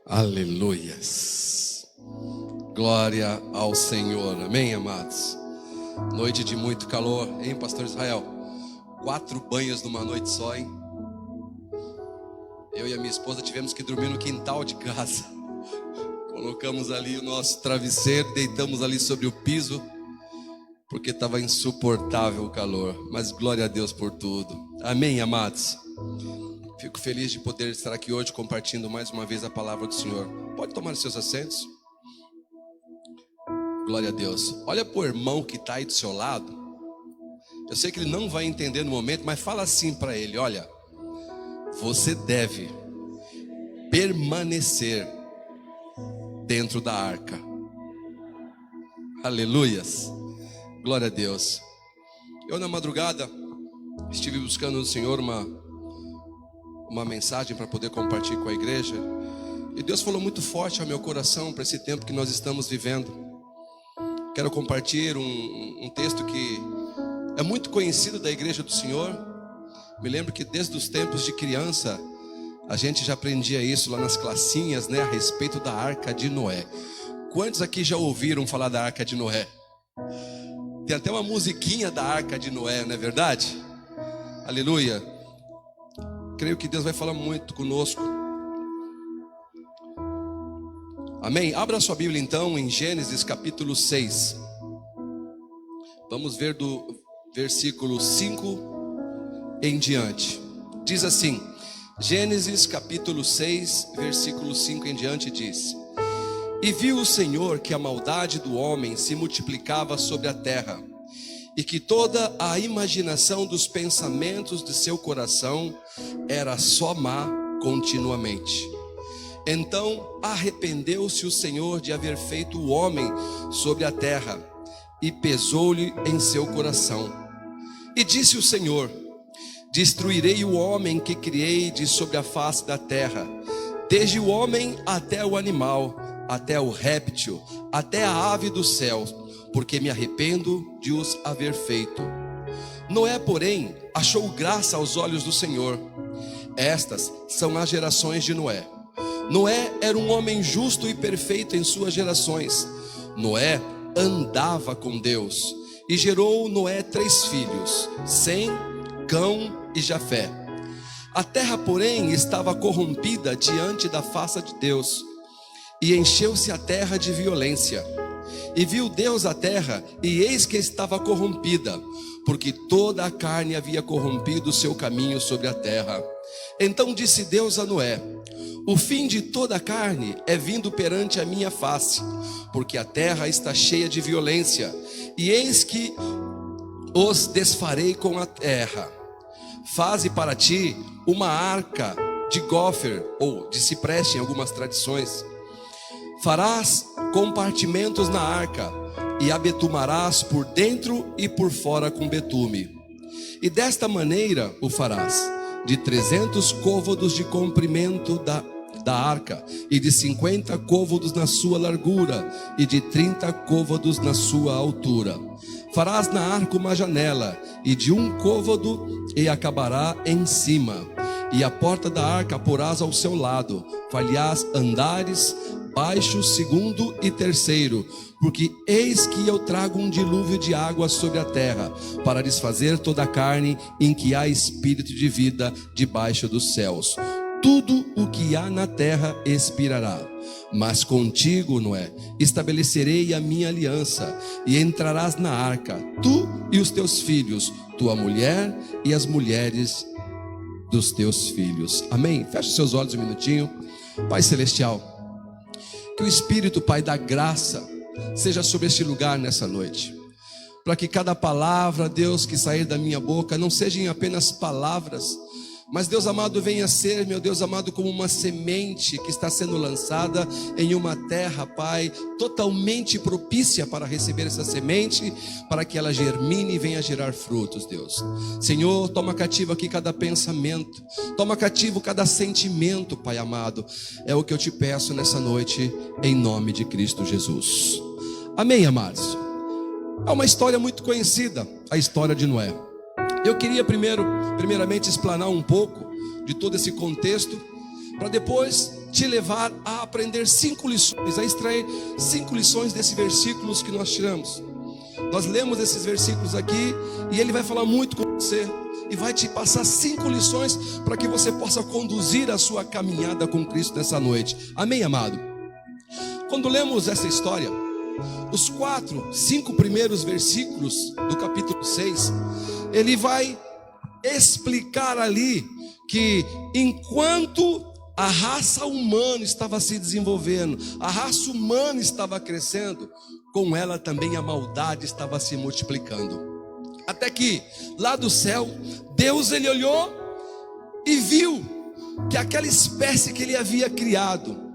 Aleluias. Glória ao Senhor. Amém, amados? Noite de muito calor, hein, pastor Israel? 4 banhos numa noite só, hein? Eu e a minha esposa tivemos que dormir no quintal de casa. Colocamos ali o nosso travesseiro, deitamos ali sobre o piso, porque estava insuportável o calor. Mas glória a Deus por tudo. Amém, amados? Fico feliz de poder estar aqui hoje compartilhando mais uma vez a palavra do Senhor. Pode tomar os seus assentos. Glória a Deus. Olha para o irmão que está aí do seu lado. Eu sei que ele não vai entender no momento, mas fala assim para ele: olha, você deve permanecer dentro da arca. Aleluias. Glória a Deus. Eu na madrugada estive buscando no Senhor uma mensagem para poder compartilhar com a igreja. E Deus falou muito forte ao meu coração para esse tempo que nós estamos vivendo. Quero compartilhar um texto que é muito conhecido da igreja do Senhor. Me lembro que desde os tempos de criança a gente já aprendia isso lá nas classinhas, né, a respeito da Arca de Noé. Quantos aqui já ouviram falar da Arca de Noé? Tem até uma musiquinha da Arca de Noé, não é verdade? Aleluia. Creio que Deus vai falar muito conosco. Amém? Abra sua Bíblia então em Gênesis capítulo 6. Vamos ver do versículo 5 em diante. Diz assim: Gênesis capítulo 6, versículo 5 em diante diz: E viu o Senhor que a maldade do homem se multiplicava sobre a terra, e que toda a imaginação dos pensamentos de seu coração era só má continuamente. Então arrependeu-se o Senhor de haver feito o homem sobre a terra, e pesou-lhe em seu coração. E disse o Senhor: Destruirei o homem que criei de sobre a face da terra, desde o homem até o animal, até o réptil, até a ave do céu, porque me arrependo de os haver feito. Noé, porém, achou graça aos olhos do Senhor. Estas são as gerações de Noé. Noé era um homem justo e perfeito em suas gerações. Noé andava com Deus e gerou Noé 3 filhos, Sem, Cão e Jafé. A terra, porém, estava corrompida diante da face de Deus, e encheu-se a terra de violência. E viu Deus a terra, e eis que estava corrompida, porque toda a carne havia corrompido o seu caminho sobre a terra. Então disse Deus a Noé: O fim de toda a carne é vindo perante a minha face, porque a terra está cheia de violência, e eis que os desfarei com a terra. Faze para ti uma arca de gófer, ou de cipreste em algumas tradições. Farás compartimentos na arca, e a betumarás por dentro e por fora com betume. E desta maneira o farás: de 300 côvados de comprimento da arca, e de 50 côvados na sua largura, e de 30 côvados na sua altura. Farás na arca uma janela, e de 1 côvado, e acabará em cima. E a porta da arca porás ao seu lado. Far-lhe-ás andares baixos, 2º e 3º, porque eis que eu trago um dilúvio de água sobre a terra, para desfazer toda a carne em que há espírito de vida debaixo dos céus. Tudo o que há na terra expirará. Mas contigo, Noé, estabelecerei a minha aliança, e entrarás na arca, tu e os teus filhos, tua mulher e as mulheres dos teus filhos. Amém? Feche os seus olhos um minutinho. Pai celestial, que o Espírito, Pai, da graça seja sobre este lugar nessa noite, para que cada palavra, Deus, que sair da minha boca não sejam apenas palavras, mas, Deus amado, venha ser, meu Deus amado, como uma semente que está sendo lançada em uma terra, Pai, totalmente propícia para receber essa semente, para que ela germine e venha gerar frutos, Deus. Senhor, toma cativo aqui cada pensamento, toma cativo cada sentimento, Pai amado. É o que eu te peço nessa noite, em nome de Cristo Jesus. Amém, amados? É uma história muito conhecida, a história de Noé. Eu queria primeiramente explanar um pouco de todo esse contexto, para depois te levar a aprender 5 lições, a extrair 5 lições desses versículos que nós tiramos. Nós lemos esses versículos aqui e ele vai falar muito com você e vai te passar 5 lições para que você possa conduzir a sua caminhada com Cristo nessa noite. Amém, amado? Quando lemos essa história, os 5 primeiros versículos do capítulo 6, ele vai explicar ali que enquanto a raça humana estava se desenvolvendo, a raça humana estava crescendo, com ela também a maldade estava se multiplicando. Até que lá do céu, Deus ele olhou e viu que aquela espécie que ele havia criado,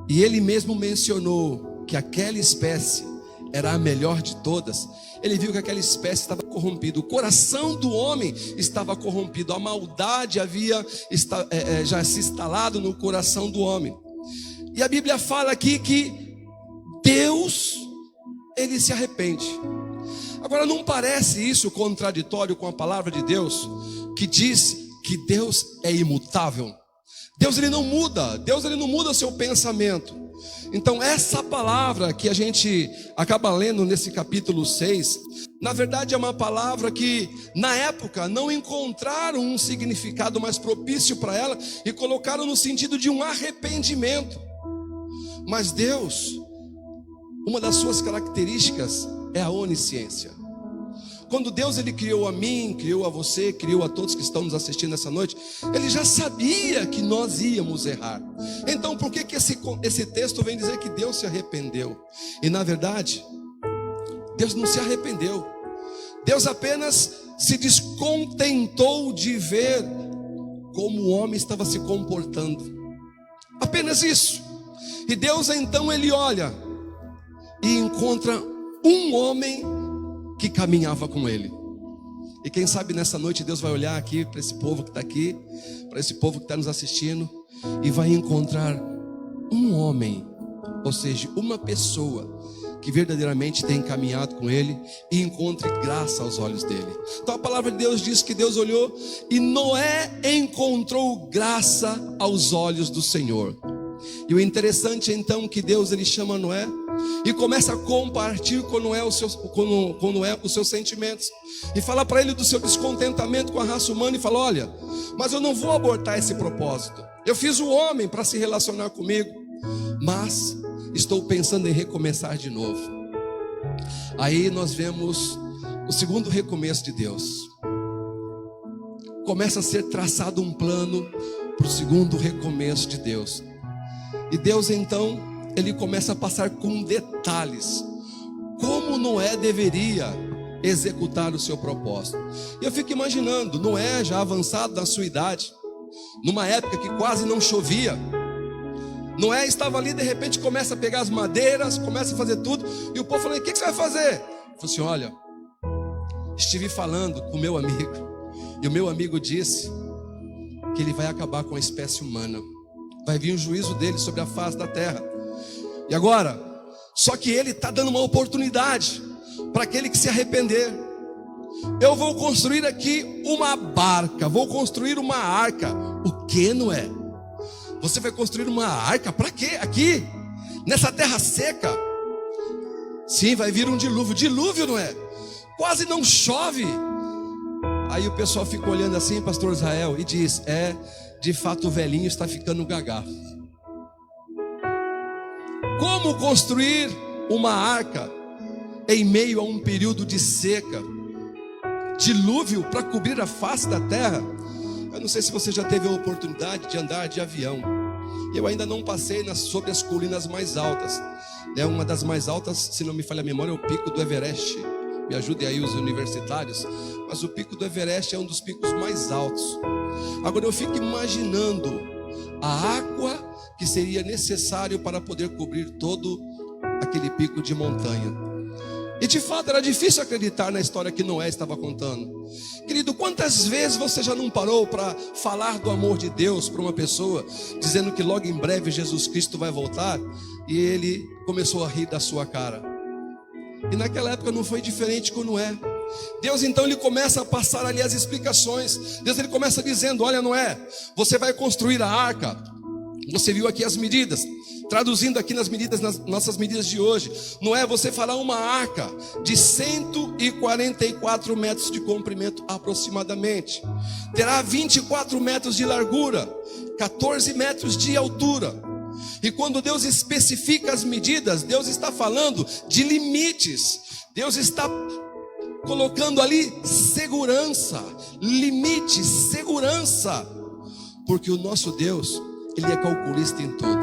e ele mesmo mencionou que aquela espécie era a melhor de todas. Ele viu que aquela espécie estava corrompida, o coração do homem estava corrompido, a maldade havia já se instalado no coração do homem. E a Bíblia fala aqui que Deus, ele se arrepende. Agora, não parece isso contraditório com a palavra de Deus, que diz que Deus é imutável? Deus ele não muda, Deus ele não muda seu pensamento. Então essa palavra que a gente acaba lendo nesse capítulo 6, na verdade é uma palavra que na época não encontraram um significado mais propício para ela e colocaram no sentido de um arrependimento. Mas Deus, uma das suas características é a onisciência. Quando Deus ele criou a mim, criou a você, criou a todos que estão nos assistindo essa noite, ele já sabia que nós íamos errar. Então por que esse texto vem dizer que Deus se arrependeu? E na verdade, Deus não se arrependeu. Deus apenas se descontentou de ver como o homem estava se comportando. Apenas isso. E Deus então ele olha e encontra um homem que caminhava com ele. E quem sabe nessa noite Deus vai olhar aqui para esse povo que está aqui, para esse povo que está nos assistindo, e vai encontrar um homem, ou seja, uma pessoa que verdadeiramente tem caminhado com ele e encontre graça aos olhos dele. Então a palavra de Deus diz que Deus olhou e Noé encontrou graça aos olhos do Senhor. E o interessante então que Deus ele chama Noé e começa a compartilhar com Noé os seus sentimentos, e fala para ele do seu descontentamento com a raça humana, e fala: olha, mas eu não vou abortar esse propósito. Eu fiz o homem para se relacionar comigo, mas estou pensando em recomeçar de novo. Aí nós vemos o segundo recomeço de Deus. Começa a ser traçado um plano para o segundo recomeço de Deus. E Deus então, ele começa a passar com detalhes como Noé deveria executar o seu propósito. E eu fico imaginando, Noé já avançado na sua idade, numa época que quase não chovia. Noé estava ali, de repente começa a pegar as madeiras, começa a fazer tudo, e o povo falou: o que você vai fazer? Ele falou assim: olha, estive falando com o meu amigo, e o meu amigo disse que ele vai acabar com a espécie humana, vai vir o juízo dele sobre a face da terra. E agora, só que ele está dando uma oportunidade para aquele que se arrepender. Eu vou construir aqui uma barca, vou construir uma arca. O que, Noé? Você vai construir uma arca para quê? Aqui, nessa terra seca? Sim, vai vir um dilúvio. Dilúvio, Noé? Quase não chove. Aí o pessoal fica olhando assim, pastor Israel, e diz: de fato o velhinho está ficando gagá. Como construir uma arca em meio a um período de seca, dilúvio para cobrir a face da terra? Eu não sei se você já teve a oportunidade de andar de avião. Eu ainda não passei sobre as colinas mais altas. Uma das mais altas, se não me falha a memória, é o Pico do Everest. Me ajudem aí os universitários. Mas o Pico do Everest é um dos picos mais altos. Agora eu fico imaginando a água que seria necessário para poder cobrir todo aquele pico de montanha. E de fato era difícil acreditar na história que Noé estava contando. Querido, quantas vezes você já não parou para falar do amor de Deus para uma pessoa, dizendo que logo em breve Jesus Cristo vai voltar, e ele começou a rir da sua cara? E naquela época não foi diferente com Noé. Deus então ele começa a passar ali as explicações. Deus ele começa dizendo: olha, Noé, você vai construir a arca. Você viu aqui as medidas, traduzindo aqui nas medidas, nas nossas medidas de hoje. Noé, você fará uma arca de 144 metros de comprimento aproximadamente. Terá 24 metros de largura, 14 metros de altura. E quando Deus especifica as medidas, Deus está falando de limites. Deus está colocando ali segurança, limite, segurança. Porque o nosso Deus, Ele é calculista em tudo.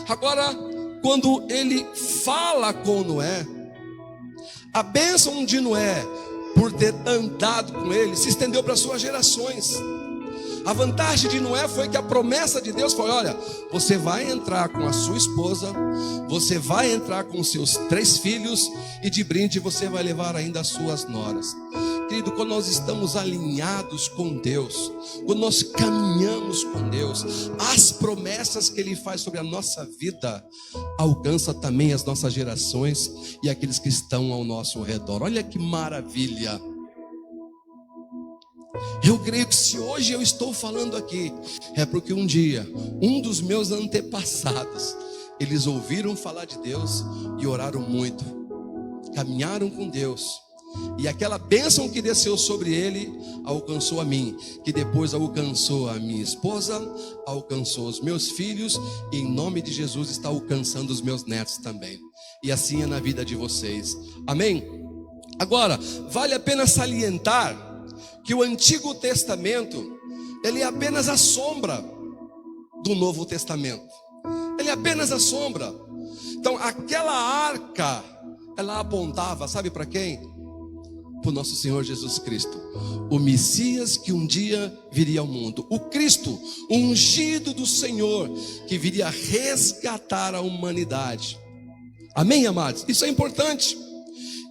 Agora, quando Ele fala com Noé, a bênção de Noé, por ter andado com Ele, se estendeu para suas gerações. A vantagem de Noé foi que a promessa de Deus foi: olha, você vai entrar com a sua esposa, você vai entrar com seus 3 filhos, e de brinde você vai levar ainda as suas noras. Querido, quando nós estamos alinhados com Deus, quando nós caminhamos com Deus, as promessas que Ele faz sobre a nossa vida alcança também as nossas gerações e aqueles que estão ao nosso redor. Olha que maravilha! Eu creio que se hoje eu estou falando aqui, é porque um dia, um dos meus antepassados, eles ouviram falar de Deus e oraram muito, caminharam com Deus, e aquela bênção que desceu sobre ele, alcançou a mim, que depois alcançou a minha esposa, alcançou os meus filhos, e em nome de Jesus está alcançando os meus netos também. E assim é na vida de vocês, amém? Agora, vale a pena salientar que o Antigo Testamento, ele é apenas a sombra do Novo Testamento. Ele é apenas a sombra. Então aquela arca, ela apontava, sabe para quem? Para o nosso Senhor Jesus Cristo, o Messias que um dia viria ao mundo, o Cristo, o ungido do Senhor, que viria resgatar a humanidade. Amém, amados? Isso é importante.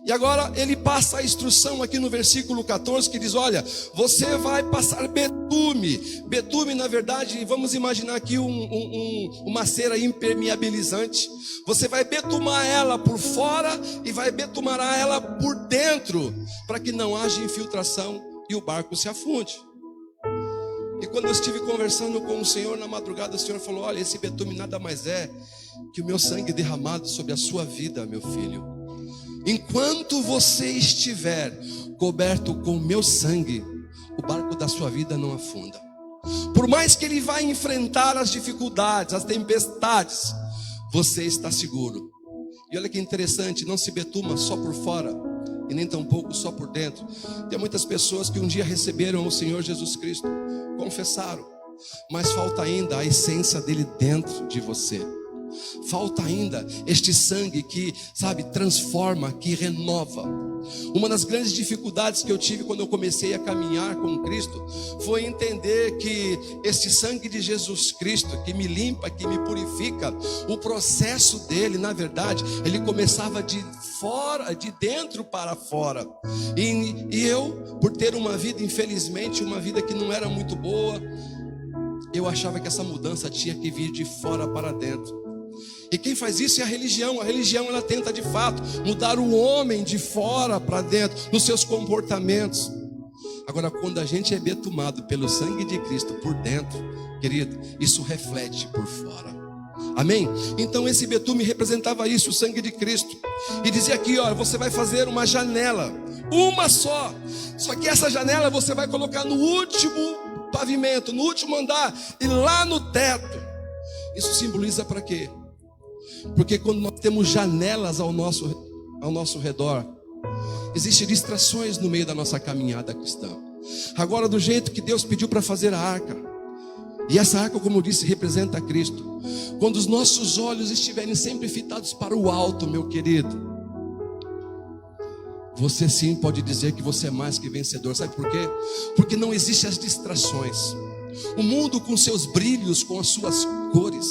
E agora ele passa a instrução aqui no versículo 14, que diz: olha, você vai passar betume. Betume, na verdade, vamos imaginar aqui uma cera impermeabilizante. Você vai betumar ela por fora e vai betumar ela por dentro, para que não haja infiltração e o barco se afunde. E quando eu estive conversando com o Senhor na madrugada, o Senhor falou: olha, esse betume nada mais é que o meu sangue derramado sobre a sua vida, meu filho. Enquanto você estiver coberto com o meu sangue, o barco da sua vida não afunda. Por mais que ele vá enfrentar as dificuldades, as tempestades, você está seguro. E olha que interessante, não se betuma só por fora e nem tampouco só por dentro. Tem muitas pessoas que um dia receberam o Senhor Jesus Cristo, confessaram, mas falta ainda a essência dele dentro de você. Falta ainda este sangue que, sabe, transforma, que renova. Uma das grandes dificuldades que eu tive quando eu comecei a caminhar com Cristo foi entender que este sangue de Jesus Cristo, que me limpa, que me purifica, o processo dele, na verdade, ele começava de fora, de dentro para fora. E eu, por ter uma vida, infelizmente, uma vida que não era muito boa, eu achava que essa mudança tinha que vir de fora para dentro. E quem faz isso é a religião. A religião, ela tenta de fato mudar o homem de fora para dentro, nos seus comportamentos. Agora, quando a gente é betumado pelo sangue de Cristo por dentro, querido, isso reflete por fora. Amém? Então esse betume representava isso, o sangue de Cristo. E dizia aqui, ó, você vai fazer uma janela, uma só. Só que essa janela você vai colocar no último pavimento, no último andar e lá no teto. Isso simboliza para quê? Porque quando nós temos janelas ao nosso redor, existem distrações no meio da nossa caminhada cristã. Agora, do jeito que Deus pediu para fazer a arca, e essa arca, como eu disse, representa Cristo. Quando os nossos olhos estiverem sempre fitados para o alto, meu querido, você sim pode dizer que você é mais que vencedor. Sabe por quê? Porque não existem as distrações. O mundo com seus brilhos, com as suas cores,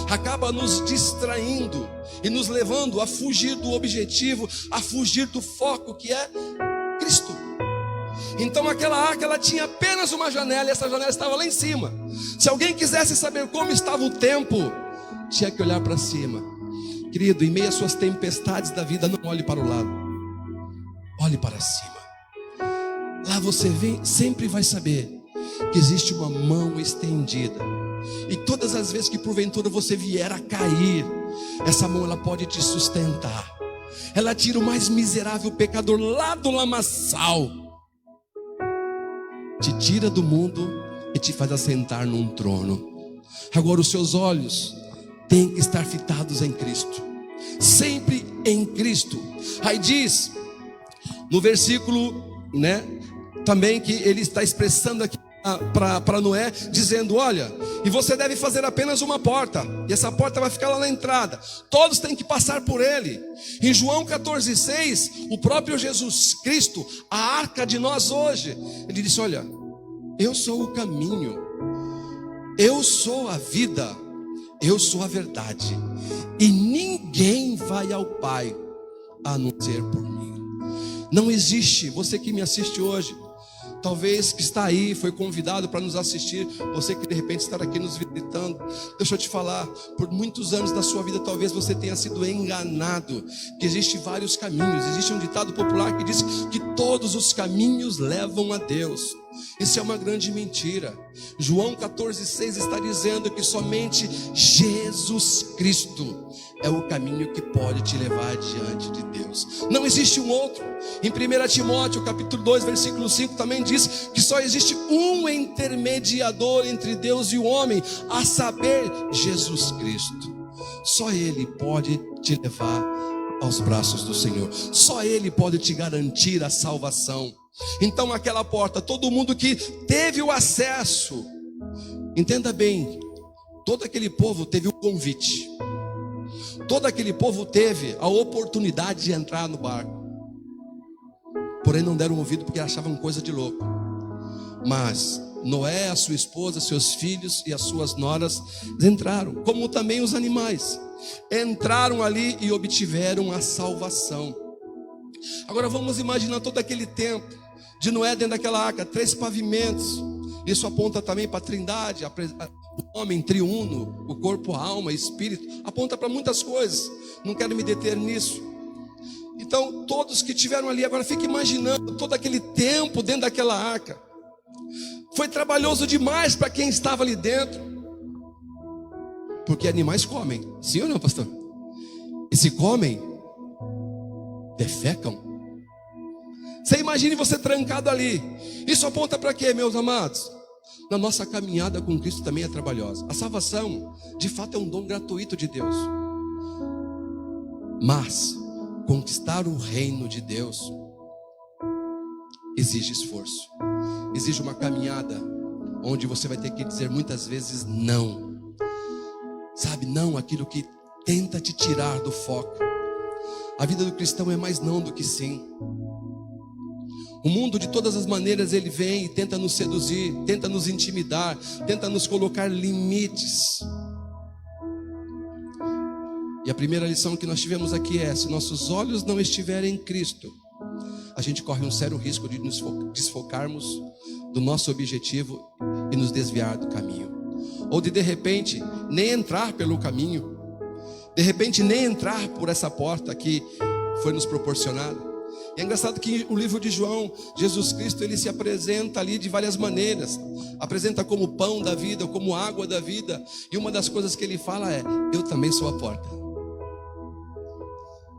acaba nos distraindo e nos levando a fugir do objetivo, a fugir do foco que é Cristo. Então aquela arca, ela tinha apenas uma janela, e essa janela estava lá em cima. Se alguém quisesse saber como estava o tempo, tinha que olhar para cima. Querido, em meio às suas tempestades da vida, não olhe para o lado. olhe para cima. Lá você sempre vai saber que existe uma mão estendida. E todas as vezes que porventura você vier a cair, essa mão ela pode te sustentar. Ela tira o mais miserável pecador lá do lamaçal, te tira do mundo e te faz assentar num trono. Agora os seus olhos têm que estar fitados em Cristo, sempre em Cristo. Aí diz no versículo, também que ele está expressando aqui para Noé, dizendo: olha, e você deve fazer apenas uma porta, e essa porta vai ficar lá na entrada, todos têm que passar por ele. Em João 14,6, o próprio Jesus Cristo, a arca de nós hoje, ele disse: olha, eu sou o caminho, eu sou a vida, eu sou a verdade, e ninguém vai ao Pai a não ser por mim. Não existe, você que me assiste hoje, talvez que está aí, foi convidado para nos assistir, você que de repente está aqui nos visitando, deixa eu te falar, por muitos anos da sua vida talvez você tenha sido enganado, que existem vários caminhos. Existe um ditado popular que diz que todos os caminhos levam a Deus. Isso é uma grande mentira. João 14,6 está dizendo que somente Jesus Cristo é o caminho que pode te levar diante de Deus. Não existe um outro. Em 1 Timóteo capítulo 2, versículo 5 também diz que só existe um intermediador entre Deus e o homem, a saber, Jesus Cristo. Só Ele pode te levar aos braços do Senhor. Só Ele pode te garantir a salvação. Então aquela porta, todo mundo que teve o acesso, entenda bem, todo aquele povo teve o convite, todo aquele povo teve a oportunidade de entrar no barco, porém não deram ouvido porque achavam coisa de louco. Mas Noé, a sua esposa, seus filhos e as suas noras entraram, como também os animais, entraram ali e obtiveram a salvação. Agora vamos imaginar todo aquele tempo de Noé dentro daquela arca, 3 pavimentos. Isso aponta também para a trindade, o homem triuno, o corpo, a alma, espírito, aponta para muitas coisas. Não quero me deter nisso. Então todos que estiveram ali, agora fique imaginando todo aquele tempo dentro daquela arca. Foi trabalhoso demais para quem estava ali dentro, porque animais comem, sim ou não, pastor? E se comem, defecam. Você imagine você trancado ali. Isso aponta para quê, meus amados? Na nossa caminhada com Cristo também é trabalhosa. A salvação, de fato, é um dom gratuito de Deus. Mas conquistar o reino de Deus exige esforço. Exige uma caminhada onde você vai ter que dizer muitas vezes não. Sabe, não aquilo que tenta te tirar do foco. A vida do cristão é mais não do que sim. O mundo, de todas as maneiras, ele vem e tenta nos seduzir, tenta nos intimidar, tenta nos colocar limites. E a primeira lição que nós tivemos aqui é: se nossos olhos não estiverem em Cristo, a gente corre um sério risco de nos desfocarmos do nosso objetivo e nos desviar do caminho. Ou de repente, nem entrar pelo caminho, de repente nem entrar por essa porta que foi nos proporcionada. E é engraçado que o livro de João, Jesus Cristo, ele se apresenta ali de várias maneiras. Apresenta como pão da vida, como água da vida. E uma das coisas que ele fala é: eu também sou a porta.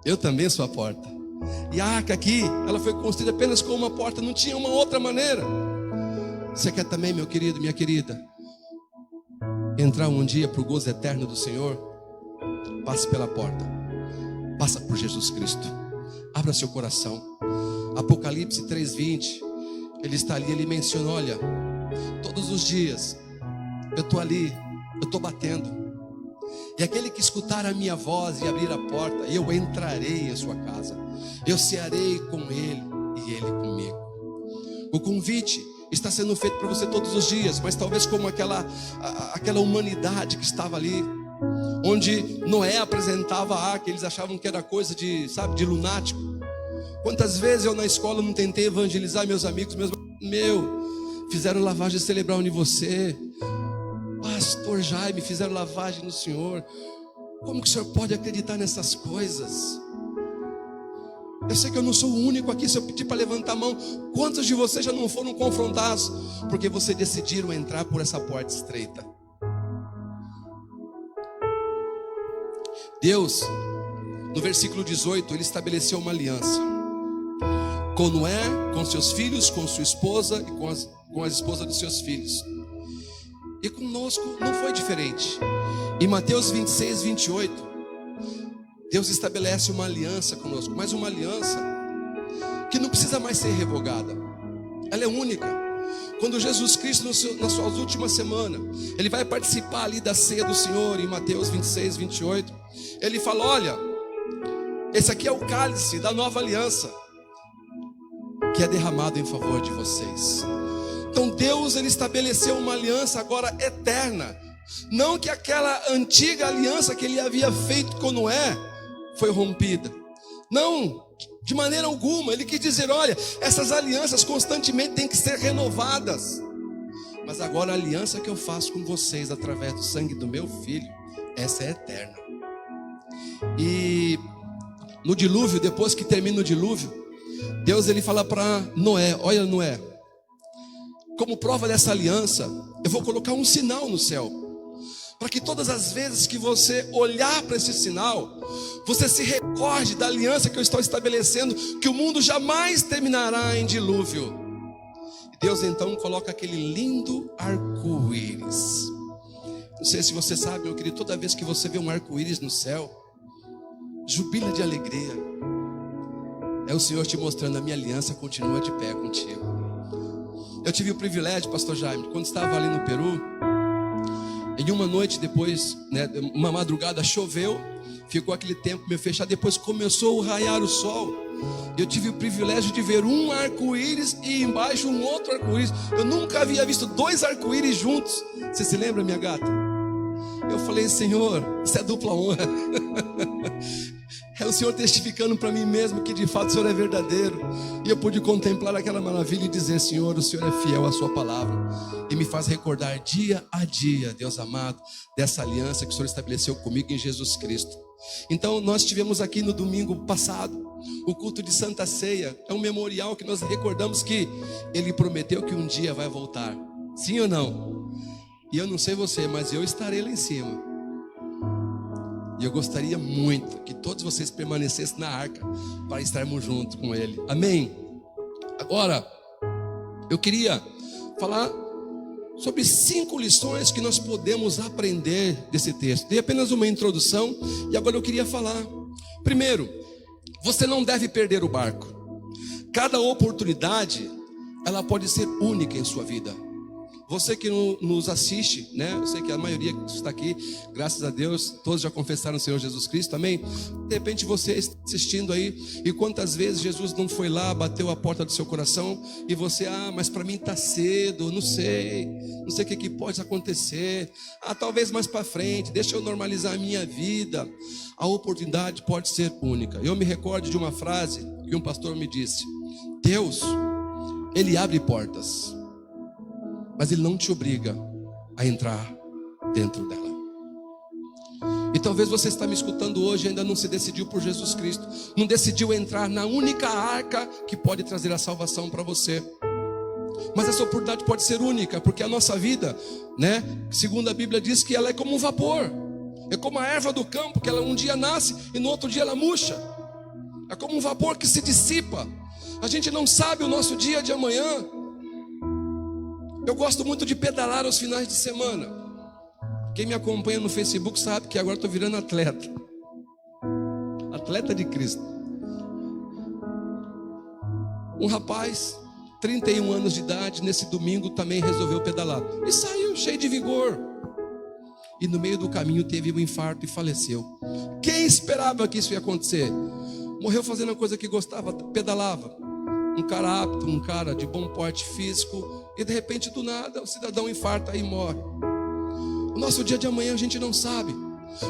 Eu também sou a porta. E a arca aqui, ela foi construída apenas com uma porta, não tinha uma outra maneira. Você quer também, meu querido, minha querida, entrar um dia para o gozo eterno do Senhor? Passe pela porta. Passa por Jesus Cristo. Abra seu coração. Apocalipse 3:20, ele está ali, ele menciona: olha, todos os dias eu estou ali, eu estou batendo, e aquele que escutar a minha voz e abrir a porta, eu entrarei em sua casa, eu cearei com ele e ele comigo. O convite está sendo feito para você todos os dias, mas talvez como aquela humanidade que estava ali, onde Noé apresentava a arca, eles achavam que era coisa de lunático. Quantas vezes eu na escola não tentei evangelizar meus amigos, fizeram lavagem cerebral em você, pastor Jaime, fizeram lavagem no senhor. Como que o senhor pode acreditar nessas coisas? Eu sei que eu não sou o único aqui. Se eu pedir para levantar a mão, quantos de vocês já não foram confrontados porque vocês decidiram entrar por essa porta estreita? Deus, no versículo 18, Ele estabeleceu uma aliança com Noé, com seus filhos, com sua esposa e com as esposas dos seus filhos. E conosco não foi diferente. Em Mateus 26, 28, Deus estabelece uma aliança conosco, mas uma aliança que não precisa mais ser revogada. Ela é única. Quando Jesus Cristo, nas suas últimas semanas, Ele vai participar ali da ceia do Senhor, em Mateus 26, 28, Ele fala: olha, esse aqui é o cálice da nova aliança, que é derramado em favor de vocês. Então Deus, Ele estabeleceu uma aliança agora eterna. Não que aquela antiga aliança que Ele havia feito com Noé foi rompida. Não, de maneira alguma. Ele quis dizer: olha, essas alianças constantemente têm que ser renovadas. Mas agora a aliança que eu faço com vocês através do sangue do meu filho, essa é eterna. E no dilúvio, depois que termina o dilúvio, Deus, Ele fala para Noé: olha, Noé, como prova dessa aliança, eu vou colocar um sinal no céu, para que todas as vezes que você olhar para esse sinal, você se recorde da aliança que eu estou estabelecendo, que o mundo jamais terminará em dilúvio. E Deus então coloca aquele lindo arco-íris. Não sei se você sabe, meu querido, toda vez que você vê um arco-íris no céu, jubila de alegria. É o Senhor te mostrando: a minha aliança continua de pé contigo. Eu tive o privilégio, pastor Jaime, quando estava ali no Peru, em uma noite depois, uma madrugada, choveu, ficou aquele tempo meio fechado, depois começou a raiar o sol. Eu tive o privilégio de ver um arco-íris e embaixo um outro arco-íris. Eu nunca havia visto dois arco-íris juntos. Você se lembra, minha gata? Eu falei: Senhor, isso é dupla honra. É o Senhor testificando para mim mesmo que de fato o Senhor é verdadeiro. E eu pude contemplar aquela maravilha e dizer: Senhor, o Senhor é fiel à sua palavra. E me faz recordar dia a dia, Deus amado, dessa aliança que o Senhor estabeleceu comigo em Jesus Cristo. Então nós tivemos aqui no domingo passado o culto de Santa Ceia. É um memorial que nós recordamos que Ele prometeu que um dia vai voltar. Sim ou não? E eu não sei você, mas eu estarei lá em cima. E eu gostaria muito que todos vocês permanecessem na arca para estarmos juntos com Ele. Amém? Agora, eu queria falar sobre 5 lições que nós podemos aprender desse texto. Dei apenas uma introdução e agora eu queria falar. Primeiro, você não deve perder o barco. Cada oportunidade, ela pode ser única em sua vida. Você que nos assiste, né? Eu sei que a maioria que está aqui, graças a Deus, todos já confessaram o Senhor Jesus Cristo, amém? De repente você está assistindo aí, e quantas vezes Jesus não foi lá, bateu a porta do seu coração, e você: mas para mim está cedo, não sei o que pode acontecer, talvez mais para frente, deixa eu normalizar a minha vida. A oportunidade pode ser única. Eu me recordo de uma frase que um pastor me disse: Deus, Ele abre portas, mas Ele não te obriga a entrar dentro dela. E talvez você está me escutando hoje e ainda não se decidiu por Jesus Cristo, não decidiu entrar na única arca que pode trazer a salvação para você. Mas essa oportunidade pode ser única, porque a nossa vida, né, segundo a Bíblia diz que ela é como um vapor. É como a erva do campo, que ela um dia nasce e no outro dia ela murcha. É como um vapor que se dissipa. A gente não sabe o nosso dia de amanhã. Eu gosto muito de pedalar aos finais de semana. Quem me acompanha no Facebook sabe que agora estou virando atleta. Atleta de Cristo. Um rapaz, 31 anos de idade, nesse domingo também resolveu pedalar. E saiu cheio de vigor. E no meio do caminho teve um infarto e faleceu. Quem esperava que isso ia acontecer? Morreu fazendo a coisa que gostava, pedalava. Um cara apto, um cara de bom porte físico, e de repente do nada o cidadão infarta e morre. O nosso dia de amanhã a gente não sabe.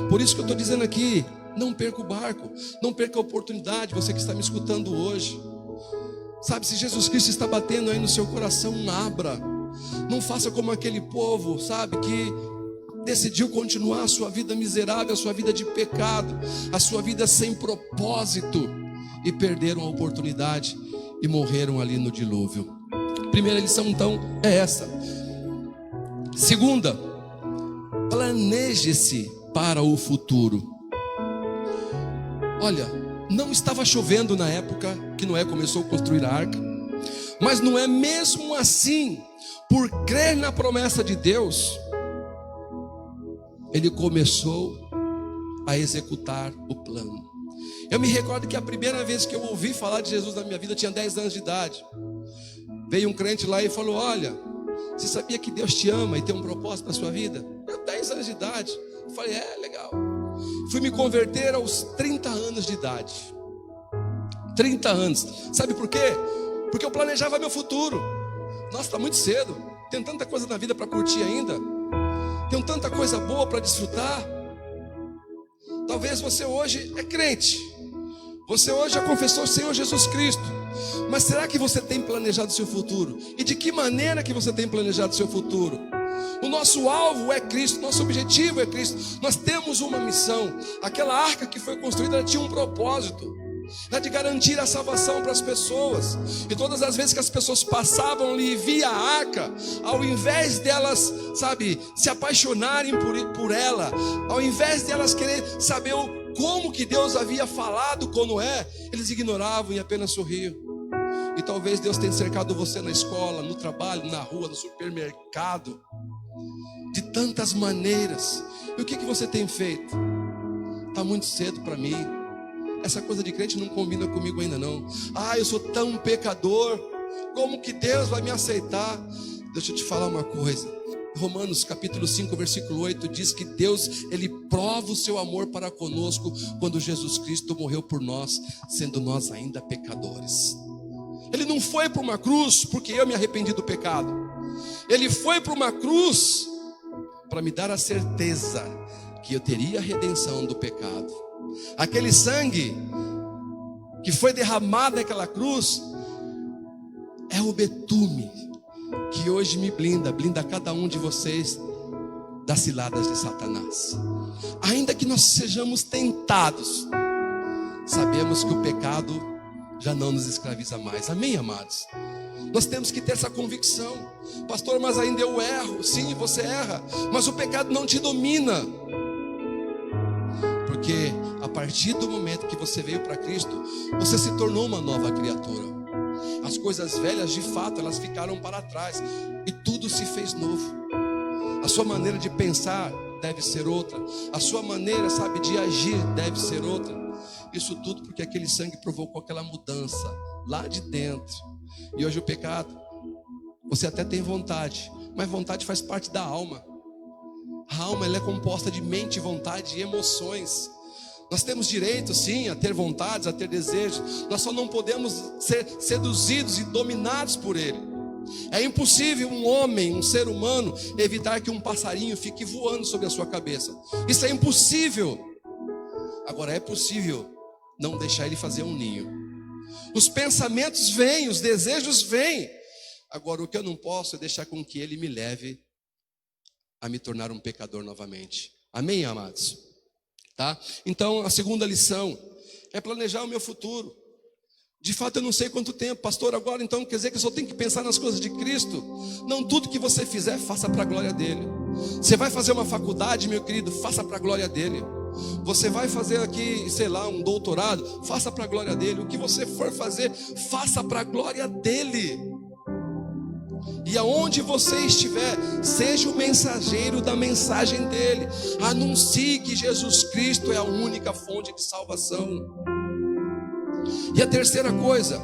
Por isso que eu estou dizendo aqui: não perca o barco, não perca a oportunidade. Você que está me escutando hoje, sabe, se Jesus Cristo está batendo aí no seu coração, abra. Não faça como aquele povo, sabe, que decidiu continuar a sua vida miserável, a sua vida de pecado, a sua vida sem propósito. e perderam a oportunidade e morreram ali no dilúvio. Primeira lição então é essa. Segunda, planeje-se para o futuro. Olha, não estava chovendo na época que Noé começou a construir a arca, mas Noé, mesmo assim, por crer na promessa de Deus, ele começou a executar o plano. Eu me recordo que a primeira vez que eu ouvi falar de Jesus na minha vida, eu tinha 10 anos de idade. Veio um crente lá e falou: olha, você sabia que Deus te ama e tem um propósito na sua vida? Eu, 10 anos de idade. Eu falei: é, legal. Fui me converter aos 30 anos de idade. 30 anos. Sabe por quê? Porque eu planejava meu futuro. Nossa, está muito cedo. Tem tanta coisa na vida para curtir ainda. Tem tanta coisa boa para desfrutar. Talvez você hoje é crente. Você hoje já confessou o Senhor Jesus Cristo. Mas será que você tem planejado o seu futuro? E de que maneira que você tem planejado o seu futuro? O nosso alvo é Cristo, nosso objetivo é Cristo. Nós temos uma missão. Aquela arca que foi construída, ela tinha um propósito, era de garantir a salvação para as pessoas. E todas as vezes que as pessoas passavam ali e via a arca, ao invés delas, se apaixonarem por ela, ao invés delas querer saber como que Deus havia falado com Noé, eles ignoravam e apenas sorriam. E talvez Deus tenha cercado você na escola, no trabalho, na rua, no supermercado, de tantas maneiras. E o que você tem feito? Está muito cedo para mim. Essa coisa de crente não combina comigo ainda não. Eu sou tão pecador. Como que Deus vai me aceitar? Deixa eu te falar uma coisa. Romanos capítulo 5, versículo 8 diz que Deus, Ele prova o seu amor para conosco quando Jesus Cristo morreu por nós, sendo nós ainda pecadores. Ele não foi para uma cruz porque eu me arrependi do pecado. Ele foi para uma cruz para me dar a certeza que eu teria a redenção do pecado. Aquele sangue que foi derramado naquela cruz é o betume que hoje me blinda cada um de vocês das ciladas de Satanás. Ainda que nós sejamos tentados, sabemos que o pecado já não nos escraviza mais. Amém, amados? Nós temos que ter essa convicção. Pastor, mas ainda eu erro. Sim, você erra, mas o pecado não te domina. Porque a partir do momento que você veio para Cristo, você se tornou uma nova criatura. As coisas velhas, de fato, elas ficaram para trás e tudo se fez novo. A sua maneira de pensar deve ser outra. A sua maneira, de agir deve ser outra. Isso tudo porque aquele sangue provocou aquela mudança lá de dentro. E hoje o pecado, você até tem vontade, mas vontade faz parte da alma. A alma, ela é composta de mente, vontade e emoções. Nós temos direito sim a ter vontades, a ter desejos. Nós só não podemos ser seduzidos e dominados por ele. É impossível um homem, um ser humano, evitar que um passarinho fique voando sobre a sua cabeça. Isso é impossível. Agora é possível não deixar ele fazer um ninho. Os pensamentos vêm, os desejos vêm. Agora o que eu não posso é deixar com que ele me leve a me tornar um pecador novamente. Amém, amados? Tá? Então a segunda lição é planejar o meu futuro. De fato eu não sei quanto tempo, pastor, agora então quer dizer que eu só tenho que pensar nas coisas de Cristo? Não, tudo que você fizer, faça para a glória dele. Você vai fazer uma faculdade, meu querido, faça para a glória dele. Você vai fazer aqui, um doutorado, faça para a glória dele. O que você for fazer, faça para a glória dele. E aonde você estiver, seja o mensageiro da mensagem dele. Anuncie que Jesus Cristo é a única fonte de salvação. E a terceira coisa,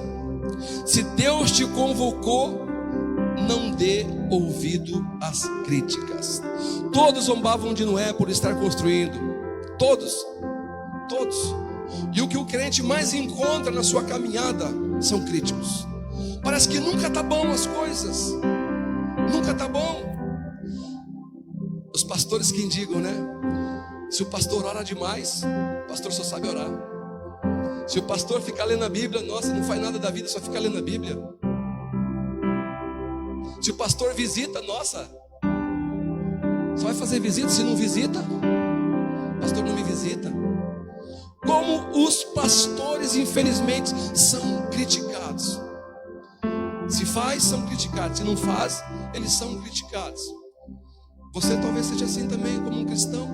se Deus te convocou, não dê ouvido às críticas. Todos zombavam de Noé por estar construindo. Todos. E o que o crente mais encontra na sua caminhada são críticos. Parece que nunca está bom as coisas. Nunca está bom. Os pastores que indicam, né? Se o pastor ora demais, o pastor só sabe orar. Se o pastor ficar lendo a Bíblia, nossa, não faz nada da vida, só fica lendo a Bíblia. Se o pastor visita, nossa, só vai fazer visita. Se não visita, o pastor não me visita. Como os pastores, infelizmente, são criticados. Se faz, são criticados. Se não faz, eles são criticados. Você talvez seja assim também, como um cristão,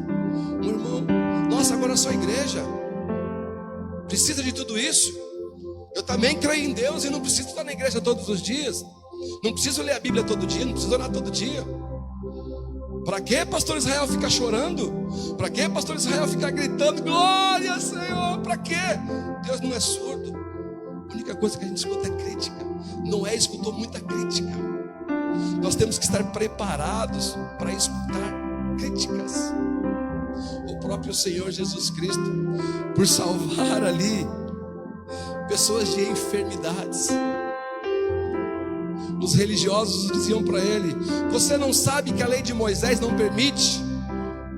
um irmão. Nossa, agora só a igreja precisa de tudo isso? Eu também creio em Deus e não preciso estar na igreja todos os dias. Não preciso ler a Bíblia todo dia, não preciso orar todo dia. Para que pastor Israel ficar chorando? Para que pastor Israel ficar gritando glória, Senhor? Para que? Deus não é surdo. A única coisa que a gente escuta é crítica. Noé escutou muita crítica. Nós temos que estar preparados para escutar críticas. O próprio Senhor Jesus Cristo, por salvar ali pessoas de enfermidades, os religiosos diziam para ele: você não sabe que a lei de Moisés não permite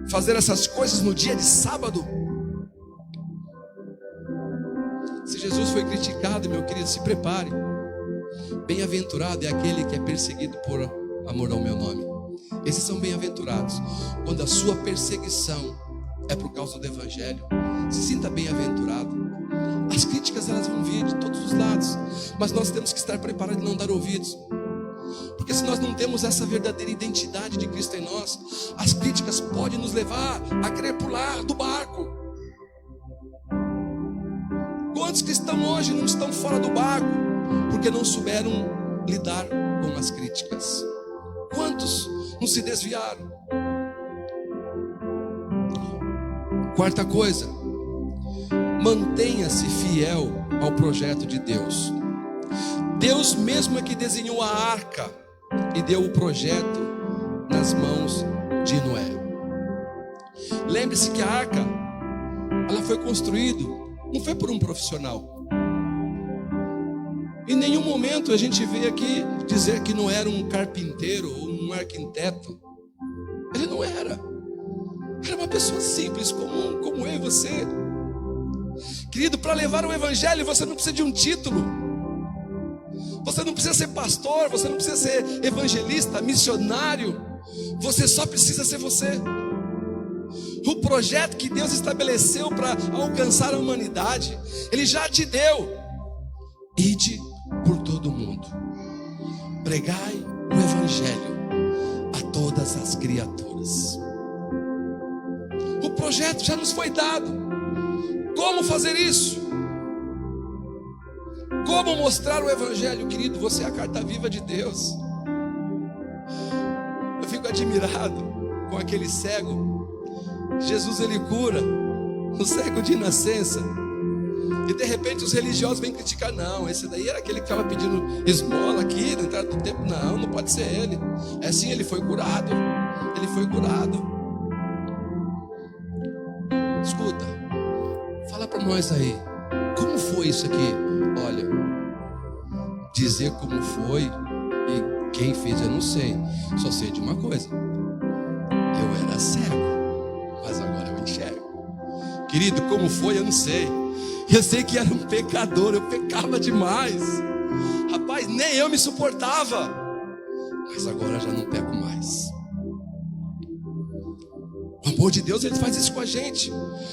fazer essas coisas no dia de sábado? Se Jesus foi criticado, meu querido, se prepare. Bem-aventurado é aquele que é perseguido por amor ao meu nome. Esses são bem-aventurados. Quando a sua perseguição é por causa do evangelho, se sinta bem-aventurado. As críticas, elas vão vir de todos os lados, mas nós temos que estar preparados e não dar ouvidos. Porque se nós não temos essa verdadeira identidade de Cristo em nós, as críticas podem nos levar a querer pular do barco. Quantos cristãos hoje não estão fora do barco porque não souberam lidar com as críticas? Quantos não se desviaram? Quarta coisa, mantenha-se fiel ao projeto de Deus. Deus mesmo é que desenhou a arca e deu o projeto nas mãos de Noé. Lembre-se que a arca, ela foi construída, não foi por um profissional. Em nenhum momento a gente vê aqui dizer que não era um carpinteiro ou um arquiteto. Ele não era. Era uma pessoa simples, comum, como eu e você. Querido, para levar o evangelho você não precisa de um título. Você não precisa ser pastor, você não precisa ser evangelista, missionário. Você só precisa ser você. O projeto que Deus estabeleceu para alcançar a humanidade, Ele já te deu. Ide por todo o mundo, pregai o evangelho a todas as criaturas. O projeto já nos foi dado. Como fazer isso? Como mostrar o evangelho, querido? Você é a carta viva de Deus. Eu fico admirado com aquele cego. Jesus, ele cura o cego de nascença. E de repente os religiosos vêm criticar: não, esse daí era aquele que estava pedindo esmola aqui na entrada do templo. Não, não pode ser ele. É sim, ele foi curado. Ele foi curado. Escuta, fala para nós aí, como foi isso aqui? Olha, dizer como foi e quem fez eu não sei. Só sei de uma coisa: eu era cego, mas agora eu enxergo. Querido, como foi eu não sei. Eu sei que era um pecador, eu pecava demais. Rapaz, nem eu me suportava, mas agora já não peco mais. O amor de Deus, Ele faz isso com a gente.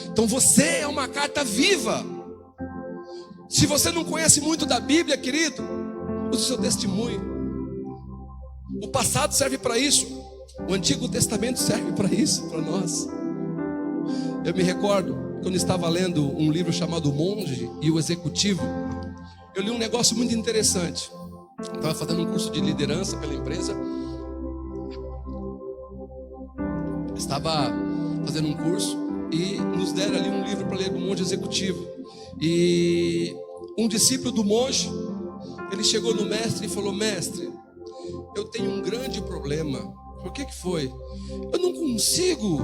Então você é uma carta viva. Se você não conhece muito da Bíblia, querido, use o seu testemunho. O passado serve para isso. O Antigo Testamento serve para isso, para nós. Eu me recordo quando estava lendo um livro chamado O Monge e o Executivo. Eu li um negócio muito interessante. Estava fazendo um curso de liderança pela empresa. Estava fazendo um curso e nos deram ali um livro para ler do Monge Executivo. E um discípulo do monge, ele chegou no mestre e falou: mestre, eu tenho um grande problema. O que foi? Eu não consigo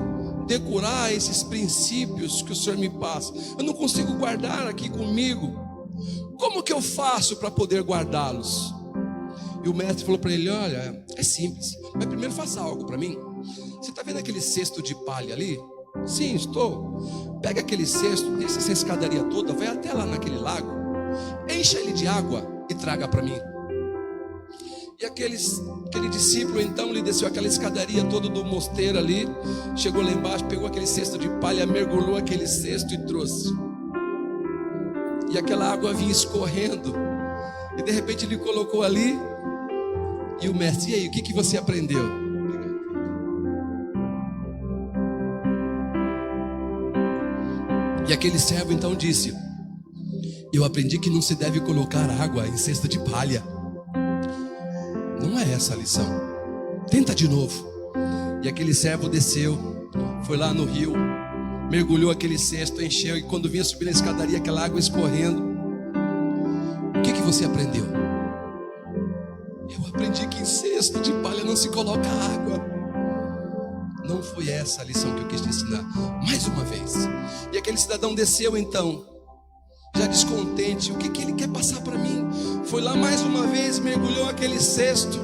decorar esses princípios que o Senhor me passa. Eu não consigo guardar aqui comigo. Como que eu faço para poder guardá-los? E o mestre falou para ele: olha, é simples, mas primeiro faça algo para mim. Você está vendo aquele cesto de palha ali? Sim, estou. Pega aquele cesto, desce essa escadaria toda, vai até lá naquele lago, encha ele de água e traga para mim. E aquele discípulo então lhe desceu aquela escadaria toda do mosteiro ali, chegou lá embaixo, pegou aquele cesto de palha, mergulhou aquele cesto e trouxe. E aquela água vinha escorrendo. E de repente ele colocou ali. E o mestre, e aí, o que você aprendeu? E aquele servo então disse: eu aprendi que não se deve colocar água em cesta de palha. Não é essa a lição. Tenta de novo. E aquele servo desceu, foi lá no rio, mergulhou aquele cesto, encheu. E quando vinha subir na escadaria, aquela água escorrendo. O que você aprendeu? Eu aprendi que em cesto de palha não se coloca água. Não foi essa a lição que eu quis te ensinar. Mais uma vez. E aquele cidadão desceu então, já descontente. O que ele quer passar para mim? Foi lá mais uma vez, mergulhou aquele cesto.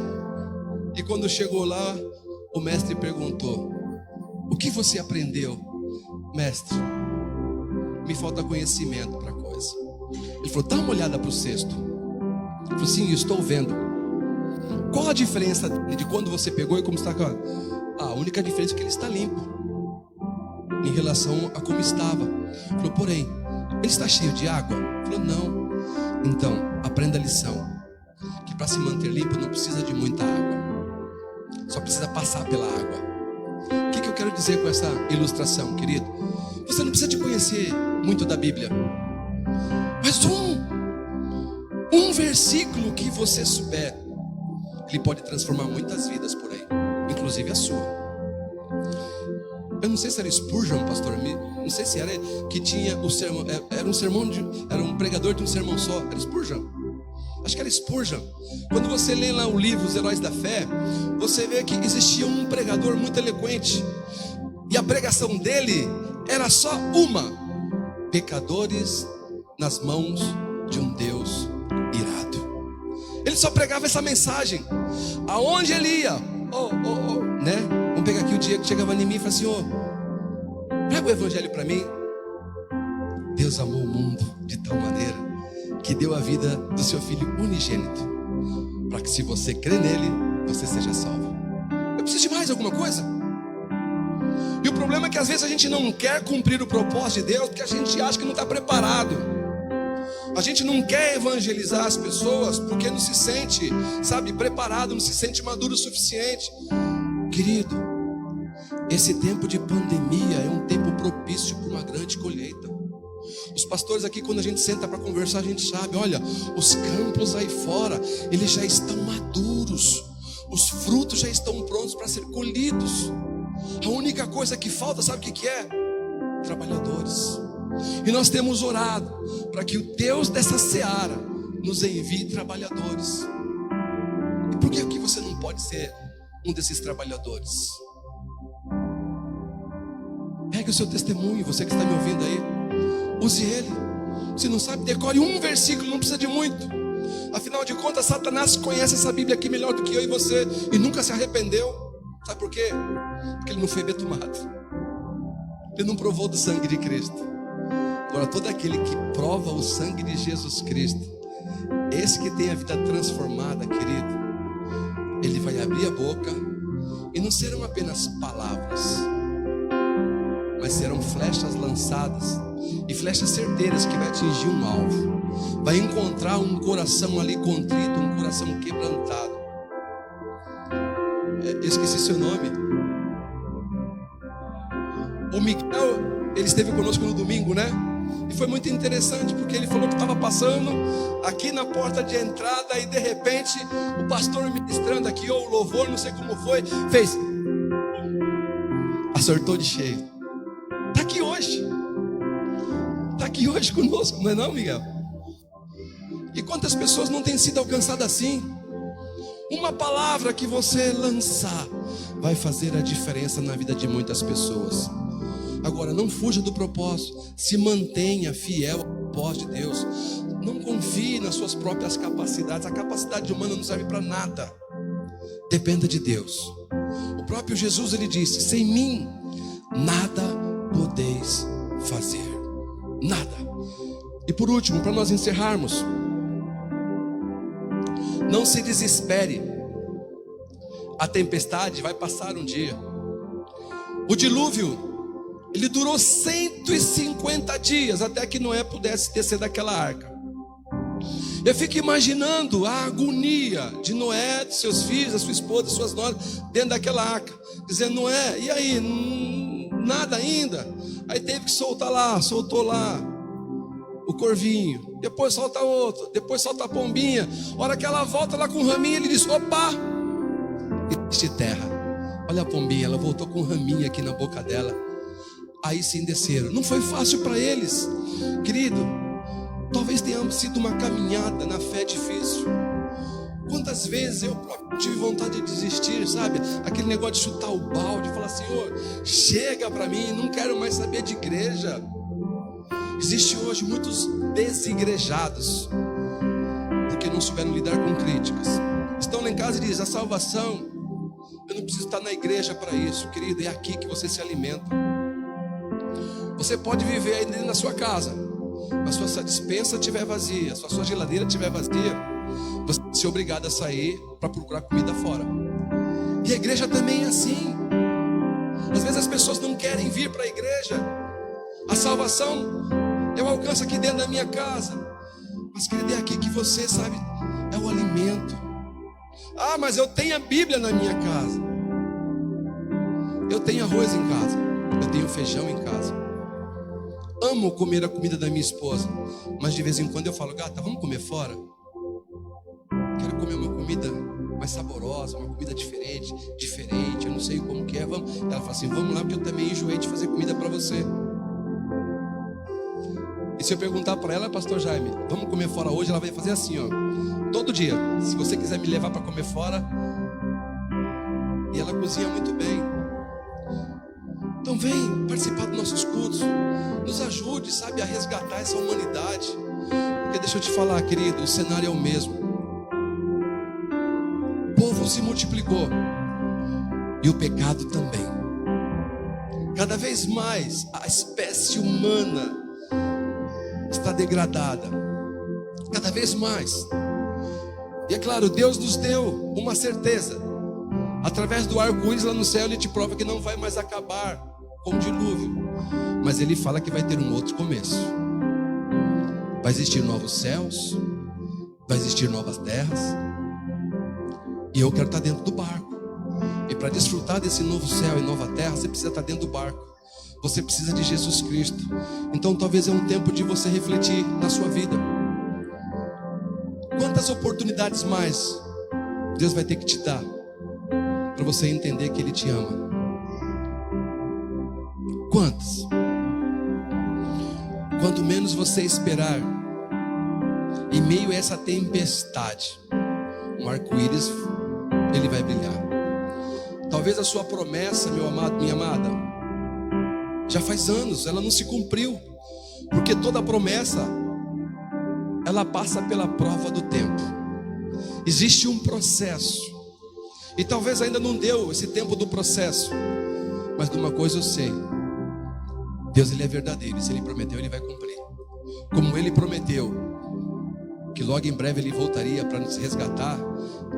E quando chegou lá, o mestre perguntou: o que você aprendeu? Mestre, me falta conhecimento para a coisa. Ele falou: dá uma olhada para o cesto. Ele falou: sim, eu estou vendo. Qual a diferença de quando você pegou e como está agora? A única diferença é que ele está limpo em relação a como estava. Ele falou: porém, ele está cheio de água? Ele falou: não. Então, aprenda a lição, que para se manter limpo não precisa de muita água, só precisa passar pela água. O que eu quero dizer com essa ilustração, querido? Você não precisa de conhecer muito da Bíblia, mas um versículo que você souber, ele pode transformar muitas vidas por aí, inclusive a sua. Eu não sei se era Spurgeon, pastor, não sei se era que tinha o sermão, era um sermão era um pregador de um sermão só. Era Spurgeon, acho que era Spurgeon. Quando você lê lá o livro Os Heróis da Fé, você vê que existia um pregador muito eloquente, e a pregação dele era só uma: pecadores nas mãos de um Deus irado. Ele só pregava essa mensagem. Aonde ele ia, né? Vamos pegar aqui o dia que chegava em mim e falava assim: prega o evangelho para mim. Deus amou o mundo de tal maneira que deu a vida do seu filho unigênito, para que se você crê nele, você seja salvo. Eu preciso de mais alguma coisa? E o problema é que às vezes a gente não quer cumprir o propósito de Deus, porque a gente acha que não está preparado. A gente não quer evangelizar as pessoas porque não se sente, preparado, não se sente maduro o suficiente. Querido, esse tempo de pandemia é um tempo propício para uma grande colheita. Os pastores aqui, quando a gente senta para conversar, a gente sabe: olha, os campos aí fora, eles já estão maduros, os frutos já estão prontos para ser colhidos. A única coisa que falta, sabe o que é? Trabalhadores. E nós temos orado para que o Deus dessa seara nos envie trabalhadores. E por que você não pode ser um desses trabalhadores? Pegue o seu testemunho, você que está me ouvindo aí, use ele. Se não sabe, decore um versículo, não precisa de muito. Afinal de contas, Satanás conhece essa Bíblia aqui melhor do que eu e você, e nunca se arrependeu. Sabe por quê? Porque ele não foi betumado, ele não provou do sangue de Cristo. Agora, todo aquele que prova o sangue de Jesus Cristo, esse que tem a vida transformada, querido, ele vai abrir a boca, e não serão apenas palavras, mas serão flechas lançadas, e flechas certeiras que vai atingir um alvo. Vai encontrar um coração ali contrito, um coração quebrantado. Eu esqueci seu nome. O Miguel, ele esteve conosco no domingo, né? E foi muito interessante, porque ele falou que estava passando aqui na porta de entrada, e de repente o pastor ministrando aqui, ou o louvor, não sei como foi, fez, acertou de cheio. Está aqui hoje. Está aqui hoje conosco, não é não, Miguel? E quantas pessoas não têm sido alcançadas assim? Uma palavra que você lançar vai fazer a diferença na vida de muitas pessoas. Agora, não fuja do propósito, se mantenha fiel ao propósito de Deus. Não confie nas suas próprias capacidades. A capacidade humana não serve para nada. Dependa de Deus. O próprio Jesus, ele disse: sem mim nada podeis fazer. Nada. E por último, para nós encerrarmos, não se desespere. A tempestade vai passar um dia. O dilúvio Ele durou 150 dias até que Noé pudesse descer daquela arca. Eu fico imaginando a agonia de Noé, de seus filhos, da sua esposa, de suas noras, dentro daquela arca, dizendo: Noé, e aí? Nada ainda. Aí teve que soltou lá o corvinho, depois solta outro, depois solta a pombinha. A hora que ela volta lá com o raminho, ele diz: opa, existe terra. Olha a pombinha, ela voltou com um raminho aqui na boca dela. Aí sim desceram. Não foi fácil para eles, querido. Talvez tenha sido uma caminhada na fé difícil. Quantas vezes eu tive vontade de desistir, sabe? Aquele negócio de chutar o balde, falar: Senhor, chega para mim, não quero mais saber de igreja. Existe hoje muitos desigrejados, porque não souberam lidar com críticas. Estão lá em casa e dizem: a salvação, eu não preciso estar na igreja para isso, querido. É aqui que você se alimenta. Você pode viver aí dentro da sua casa, mas se a sua despensa estiver vazia, se a sua geladeira estiver vazia, você vai ser obrigado a sair para procurar comida fora. E a igreja também é assim. Às vezes as pessoas não querem vir para a igreja. A salvação eu alcanço aqui dentro da minha casa, mas querido, é aqui que você, sabe, é o alimento. Ah, mas eu tenho a Bíblia na minha casa, eu tenho arroz em casa, eu tenho feijão em casa. Amo comer a comida da minha esposa, mas de vez em quando eu falo: gata, vamos comer fora? Quero comer uma comida mais saborosa, uma comida diferente, eu não sei como que é, vamos. Ela fala assim: vamos lá, porque eu também enjoei de fazer comida para você. E se eu perguntar para ela: pastor Jaime, vamos comer fora hoje? Ela vai fazer assim, ó, todo dia: se você quiser me levar para comer fora. E ela cozinha muito bem. Então vem participar dos nossos cultos, nos ajude, sabe, a resgatar essa humanidade. Porque deixa eu te falar, querido, o cenário é o mesmo. O povo se multiplicou e o pecado também. Cada vez mais a espécie humana está degradada, cada vez mais. E é claro, Deus nos deu uma certeza. Através do arco-íris lá no céu, Ele te prova que não vai mais acabar com o dilúvio, mas Ele fala que vai ter um outro começo. Vai existir novos céus, vai existir novas terras, e eu quero estar dentro do barco. E para desfrutar desse novo céu e nova terra, você precisa estar dentro do barco. Você precisa de Jesus Cristo. Então talvez é um tempo de você refletir na sua vida. Quantas oportunidades mais Deus vai ter que te dar para você entender que Ele te ama? Quantas? Quanto menos você esperar, em meio a essa tempestade, um arco-íris, ele vai brilhar. Talvez a sua promessa, meu amado, minha amada, já faz anos, ela não se cumpriu. Porque toda promessa, ela passa pela prova do tempo. Existe um processo. E talvez ainda não deu esse tempo do processo. Mas de uma coisa eu sei: Deus, Ele é verdadeiro, e se Ele prometeu, Ele vai cumprir. Como Ele prometeu que logo em breve Ele voltaria para nos resgatar,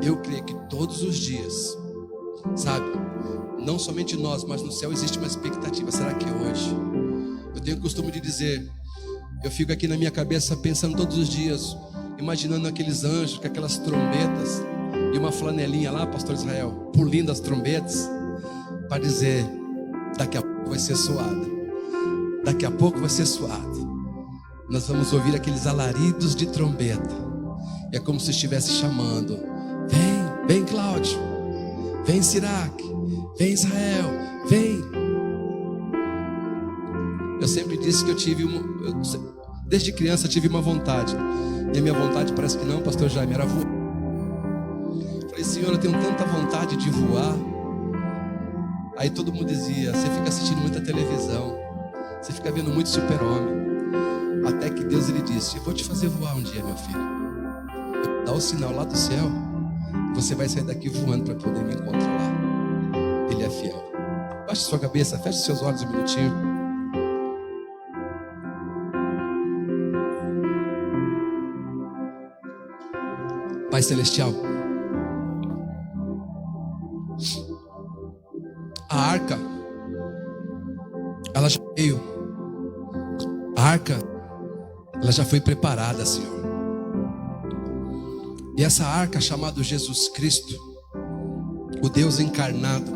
eu creio que todos os dias, sabe, não somente nós, mas no céu existe uma expectativa. Será que é hoje? Eu tenho o costume de dizer, eu fico aqui na minha cabeça pensando todos os dias, imaginando aqueles anjos com aquelas trombetas e uma flanelinha lá, pastor Israel, pulindo as trombetas para dizer: daqui a pouco vai ser suada. Daqui a pouco vai ser suado. Nós vamos ouvir aqueles alaridos de trombeta. É como se estivesse chamando: vem, vem Cláudio, vem Sirac, vem Israel, vem. Eu sempre disse que desde criança tive uma vontade. E a minha vontade, parece que não, pastor Jaime, era voar. Falei: Senhor, eu tenho tanta vontade de voar. Aí todo mundo dizia: você fica assistindo muita televisão, você fica vendo muito Super-Homem. Até que Deus, Ele disse: eu vou te fazer voar um dia, meu filho. Eu vou dar o sinal lá do céu, você vai sair daqui voando para poder me encontrar lá. Ele é fiel. Baixe sua cabeça, feche seus olhos um minutinho. Pai Celestial, a arca ela já veio. A arca, ela já foi preparada, Senhor. E essa arca chamada Jesus Cristo, o Deus encarnado,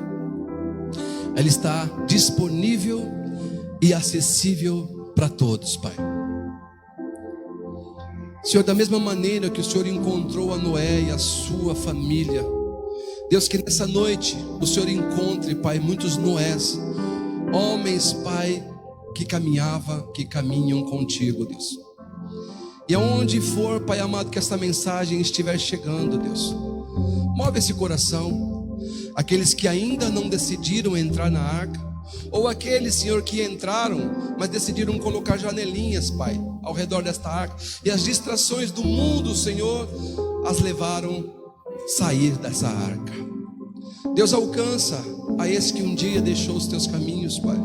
ela está disponível e acessível para todos, Pai. Senhor, da mesma maneira que o Senhor encontrou a Noé e a sua família, Deus, que nessa noite o Senhor encontre, Pai, muitos Noés, homens, Pai, que caminham contigo, Deus. E aonde for, Pai amado, que essa mensagem estiver chegando, Deus, move esse coração. Aqueles que ainda não decidiram entrar na arca, ou aqueles, Senhor, que entraram, mas decidiram colocar janelinhas, Pai, ao redor desta arca, e as distrações do mundo, Senhor, as levaram a sair dessa arca. Deus, alcança a esse que um dia deixou os teus caminhos, Pai.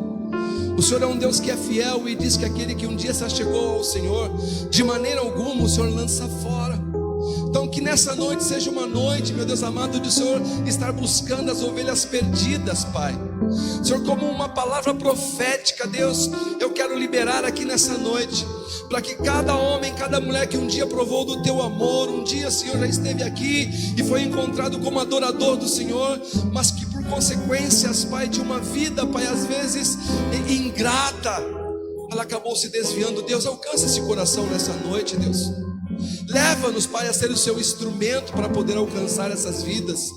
O Senhor é um Deus que é fiel e diz que aquele que um dia se achegou ao Senhor, de maneira alguma o Senhor lança fora. Então que nessa noite seja uma noite, meu Deus amado, de o Senhor estar buscando as ovelhas perdidas, Pai. Senhor, como uma palavra profética, Deus, eu quero liberar aqui nessa noite, para que cada homem, cada mulher que um dia provou do teu amor, um dia, Senhor, já esteve aqui e foi encontrado como adorador do Senhor, mas que por consequências, Pai, de uma vida, Pai, às vezes ingrata, ela acabou se desviando. Deus, alcança esse coração nessa noite, Deus. Leva-nos, Pai, a ser o seu instrumento para poder alcançar essas vidas.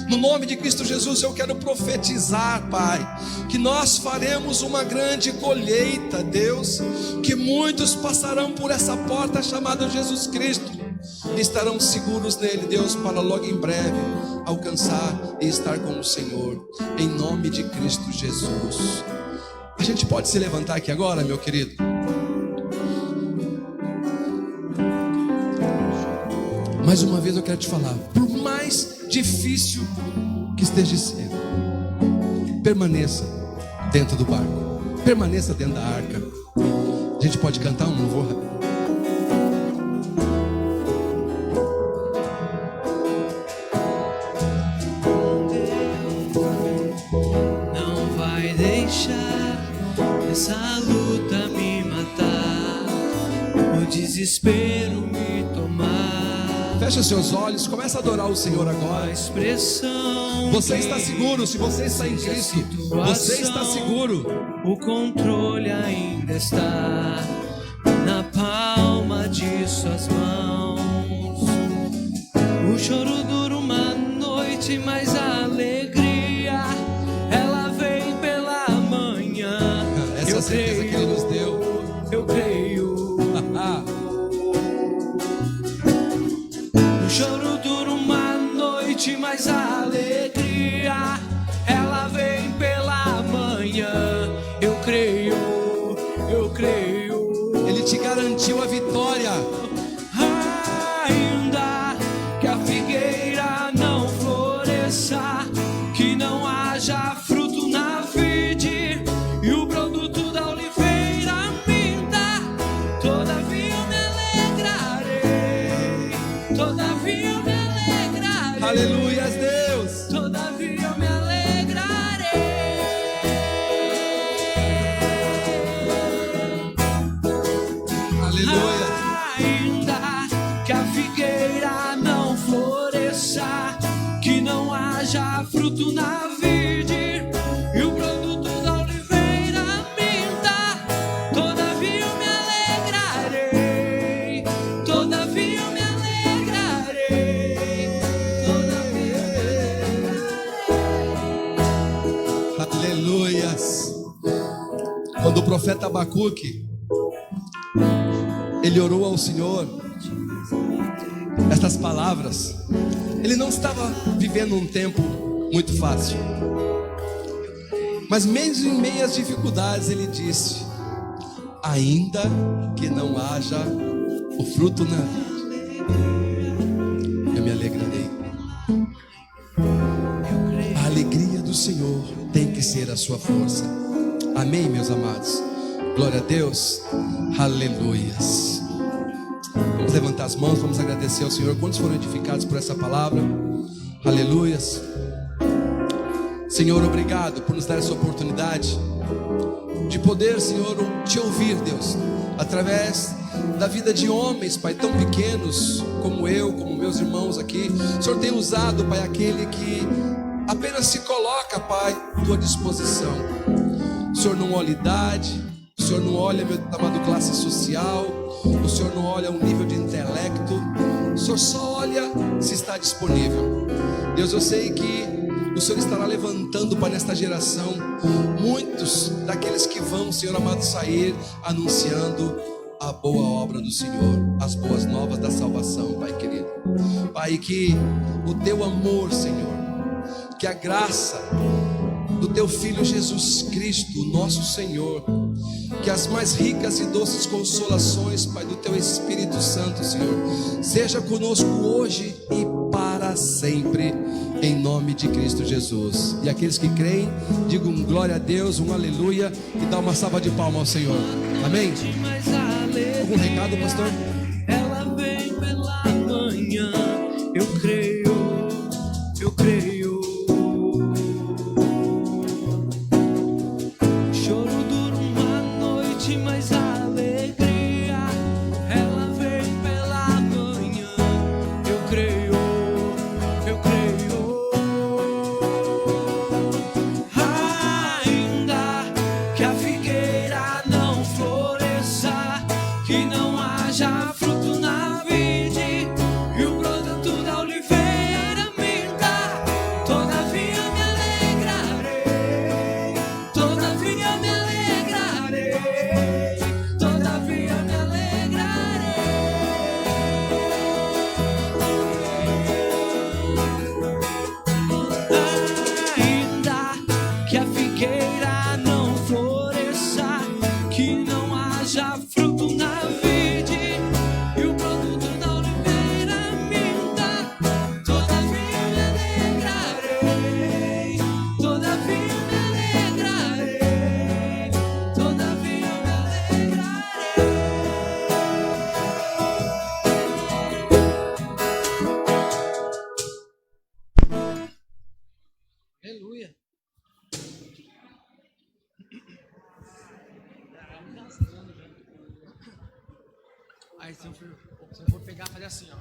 No nome de Cristo Jesus, eu quero profetizar, Pai, que nós faremos uma grande colheita, Deus, que muitos passarão por essa porta chamada Jesus Cristo e estarão seguros nele, Deus, para logo em breve alcançar e estar com o Senhor, em nome de Cristo Jesus. A gente pode se levantar aqui agora, meu querido? Mais uma vez eu quero te falar, por mais difícil que esteja sendo, permaneça dentro do barco, permaneça dentro da arca. A gente pode cantar um louvor? Não vai deixar essa luta me matar, o desespero me tomar. Feche seus olhos, começa a adorar o Senhor agora. Você está seguro, se você está em Cristo, você está seguro. O controle ainda está na palma de suas mãos. O choro dura uma noite, mas a alegria, ela vem pela manhã. Essa é a certeza que Ele nos deu. Eu creio. O choro dura uma noite, mas a alegria, ela vem pela manhã. Eu creio, eu creio. Ele te garantiu a vitória. Ainda que a figueira não floresça, que não haja fruto na vide e o produto da oliveira minta, todavia eu me alegrarei, todavia eu me alegrarei. Aleluia, Deus. Todavia eu me alegrarei. Aleluia. Ainda que a figueira não floresça, que não haja fruto na vide e o produto da oliveira minta, todavia eu me alegrarei, todavia eu me alegrarei, todavia eu me alegrarei. Aleluias. Quando o profeta Abacuque, ele orou ao Senhor estas palavras, ele não estava vivendo um tempo muito fácil, mas mesmo em meio às dificuldades ele disse: ainda que não haja o fruto na vida, eu me alegrarei. A alegria do Senhor tem que ser a sua força. Amém, meus amados? Glória a Deus. Aleluias. Vamos levantar as mãos, vamos agradecer ao Senhor. Quantos foram edificados por essa palavra? Aleluias. Senhor, obrigado por nos dar essa oportunidade de poder, Senhor, te ouvir, Deus, através da vida de homens, Pai, tão pequenos como eu, como meus irmãos aqui. O Senhor tem usado, Pai, aquele que apenas se coloca, Pai, à tua disposição. O Senhor não olha idade, o Senhor não olha, meu amado, classe social, o Senhor não olha o nível de intelecto, o Senhor só olha se está disponível. Deus, eu sei que o Senhor estará levantando, Pai, nesta geração muitos daqueles que vão, Senhor amado, sair anunciando a boa obra do Senhor, as boas novas da salvação, Pai querido. Pai, que o teu amor, Senhor, que a graça do teu Filho Jesus Cristo, nosso Senhor, que as mais ricas e doces consolações, Pai, do teu Espírito Santo, Senhor, seja conosco hoje e para sempre, em nome de Cristo Jesus. E aqueles que creem, digam um glória a Deus, um aleluia, e dá uma salva de palmas ao Senhor. Amém? Algum recado, pastor? Ela vem pela manhã, eu creio, eu creio. Choro dura uma noite, mas a alegria, ela vem pela manhã, eu creio, eu creio. Ainda que a figueira não floresça, que não haja fruto na vide e o produto da oliveira minta, todavia me alegrarei, todavia me alegrarei, todavia me alegrarei. Ainda que a figueira não floresça, que não haja fruto na vide e o produto da oliveira minta, todavia me alegrarei, todavia me alegrarei, todavia me alegrarei. Aleluia. Aí se eu for pegar, fazer assim, ó.